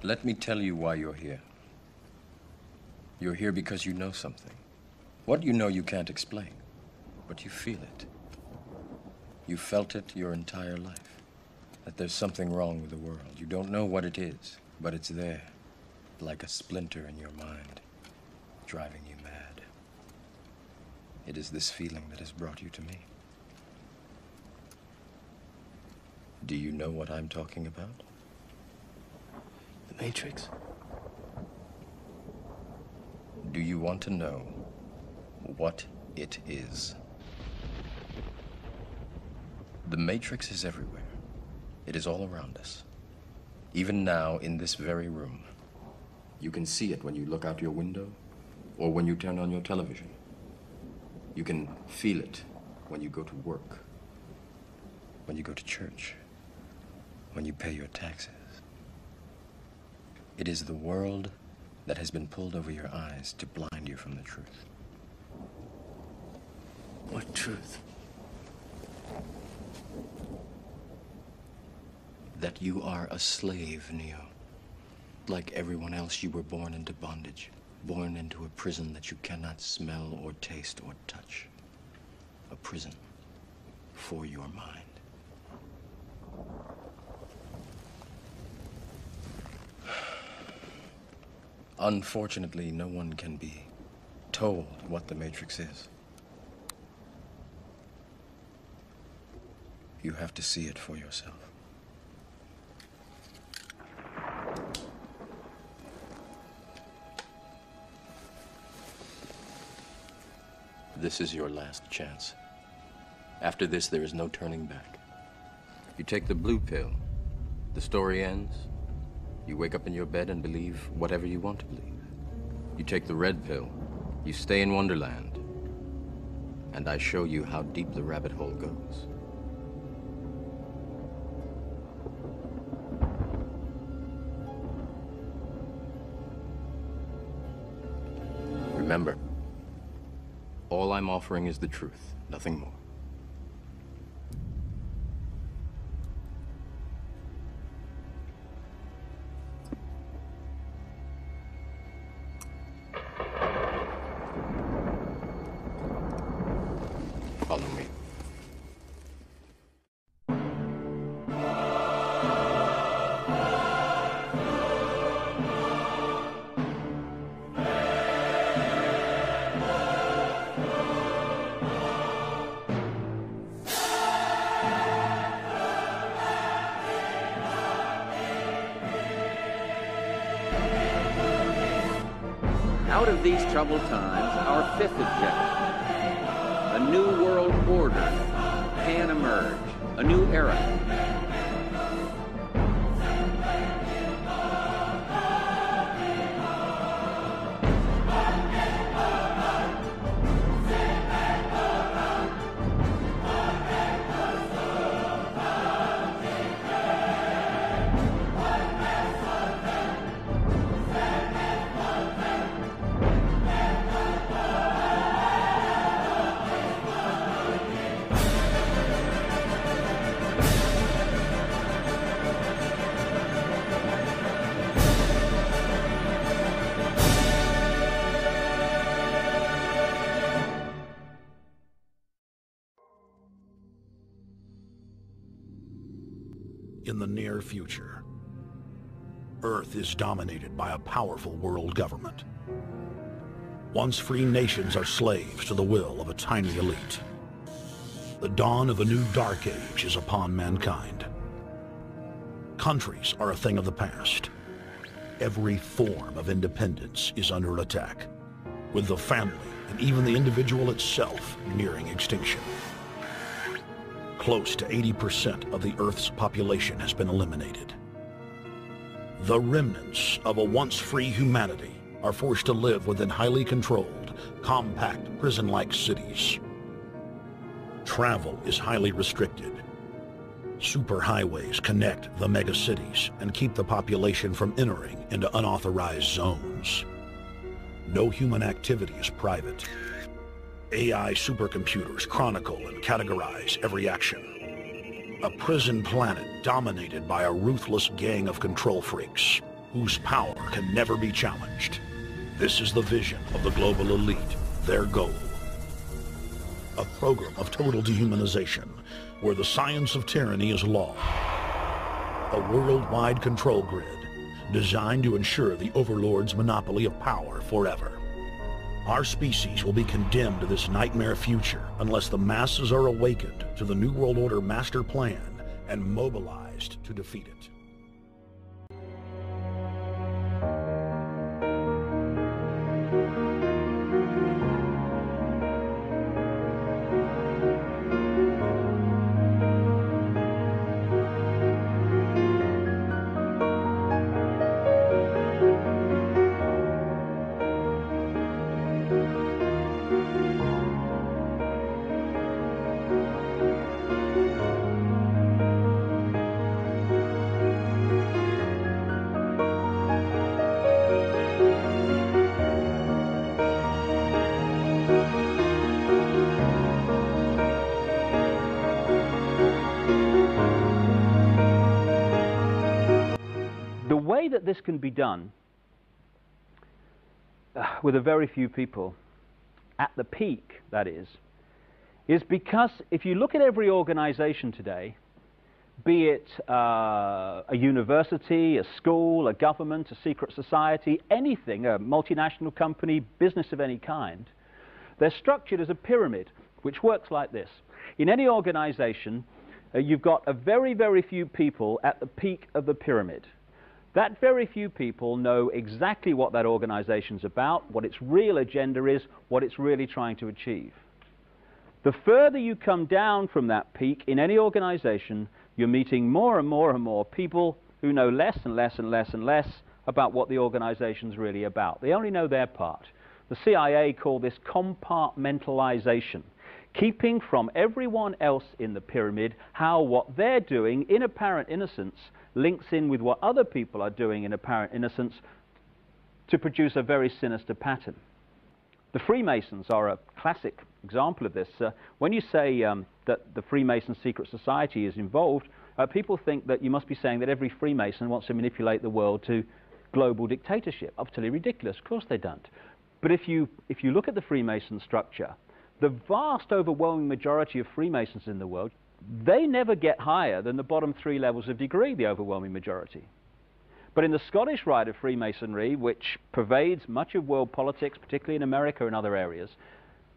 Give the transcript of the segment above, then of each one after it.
Let me tell you why you're here. You're here because you know something. What you know you can't explain, but you feel it. You felt it your entire life, that there's something wrong with the world. You don't know what it is, but it's there, like a splinter in your mind, driving you mad. It is this feeling that has brought you to me. Do you know what I'm talking about? The Matrix. Do you want to know what it is? The Matrix is everywhere. It is all around us. Even now, in this very room. You can see it when you look out your window or when you turn on your television. You can feel it when you go to work, when you go to church, when you pay your taxes. It is the world that has been pulled over your eyes to blind you from the truth. What truth? That you are a slave, Neo. Like everyone else, you were born into bondage, born into a prison that you cannot smell or taste or touch. A prison for your mind. Unfortunately, no one can be told what the Matrix is. You have to see it for yourself. This is your last chance. After this, there is no turning back. You take the blue pill, the story ends. You wake up in your bed and believe whatever you want to believe. You take the red pill, you stay in Wonderland, and I show you how deep the rabbit hole goes. Remember, all I'm offering is the truth, nothing more. Follow me. Out of these troubled times, our fifth objective, a new world order can emerge, a new era. In the near future, Earth is dominated by a powerful world government. Once free nations are slaves to the will of a tiny elite. The dawn of a new dark age is upon mankind. Countries are a thing of the past. Every form of independence is under attack, with the family and even the individual itself nearing extinction. Close to 80% of the Earth's population has been eliminated. The remnants of a once-free humanity are forced to live within highly controlled, compact, prison-like cities. Travel is highly restricted. Superhighways connect the megacities and keep the population from entering into unauthorized zones. No human activity is private. AI supercomputers chronicle and categorize every action. A prison planet dominated by a ruthless gang of control freaks whose power can never be challenged. This is the vision of the global elite, their goal. A program of total dehumanization, where the science of tyranny is law. A worldwide control grid, designed to ensure the overlord's monopoly of power forever. Our species will be condemned to this nightmare future unless the masses are awakened to the New World Order master plan and mobilized to defeat it. The way that this can be done with a very few people, at the peak, that is because if you look at every organization today, be it a university, a school, a government, a secret society, anything, a multinational company, business of any kind, they're structured as a pyramid, which works like this. In any organization, you've got a very, very few people at the peak of the pyramid. That very few people know exactly what that organization's about, what its real agenda is, what it's really trying to achieve. The further you come down from that peak in any organization, you're meeting more and more and more people who know less and less and less and less about what the organization's really about. They only know their part. The CIA call this compartmentalization, keeping from everyone else in the pyramid how what they're doing in apparent innocence links in with what other people are doing in apparent innocence to produce a very sinister pattern. The Freemasons are a classic example of this. When you say that the Freemason secret society is involved, people think that you must be saying that every Freemason wants to manipulate the world to global dictatorship. Utterly ridiculous. Of course they don't. But if you look at the Freemason structure, the vast overwhelming majority of Freemasons in the world, they never get higher than the bottom 3 levels of degree, the overwhelming majority. But in the Scottish Rite of Freemasonry, which pervades much of world politics, particularly in America and other areas,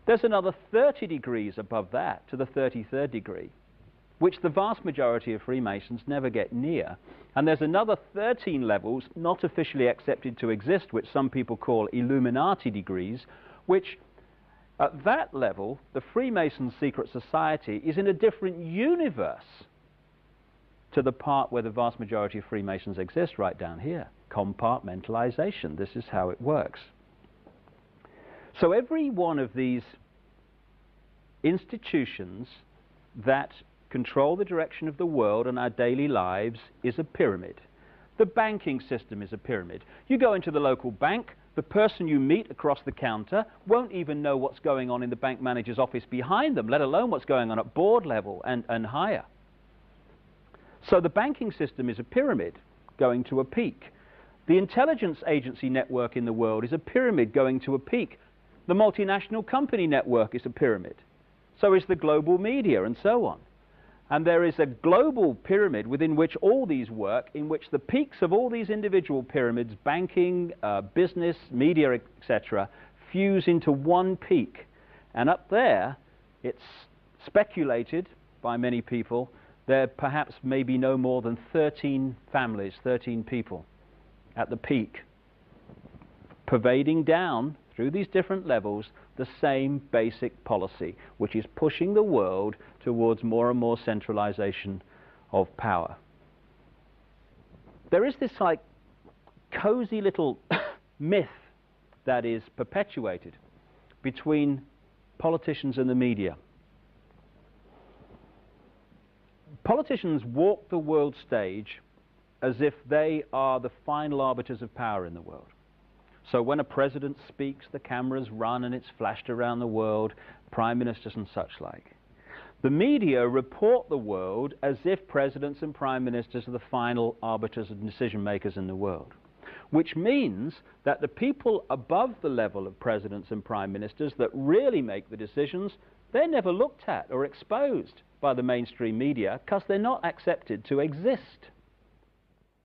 there's another 30 degrees above that to the 33rd degree, which the vast majority of Freemasons never get near. And there's another 13 levels not officially accepted to exist, which some people call Illuminati degrees, which at that level, the Freemason secret society is in a different universe to the part where the vast majority of Freemasons exist, right down here. Compartmentalization. This is how it works. So every one of these institutions that control the direction of the world and our daily lives is a pyramid. The banking system is a pyramid. You go into the local bank, the person you meet across the counter won't even know what's going on in the bank manager's office behind them, let alone what's going on at board level and higher. So the banking system is a pyramid going to a peak. The intelligence agency network in the world is a pyramid going to a peak. The multinational company network is a pyramid. So is the global media and so on. And there is a global pyramid within which all these work, in which the peaks of all these individual pyramids, banking, business, media, etc., fuse into one peak. And up there, it's speculated by many people, there perhaps may be no more than 13 families, 13 people at the peak, pervading down through these different levels the same basic policy, which is pushing the world towards more and more centralization of power. There is this like cozy little myth that is perpetuated between politicians and the media. Politicians walk the world stage as if they are the final arbiters of power in the world. So when a president speaks, the cameras run and it's flashed around the world, prime ministers and such like. The media report the world as if presidents and prime ministers are the final arbiters and decision makers in the world. which means that the people above the level of presidents and prime ministers that really make the decisions, they're never looked at or exposed by the mainstream media because they're not accepted to exist.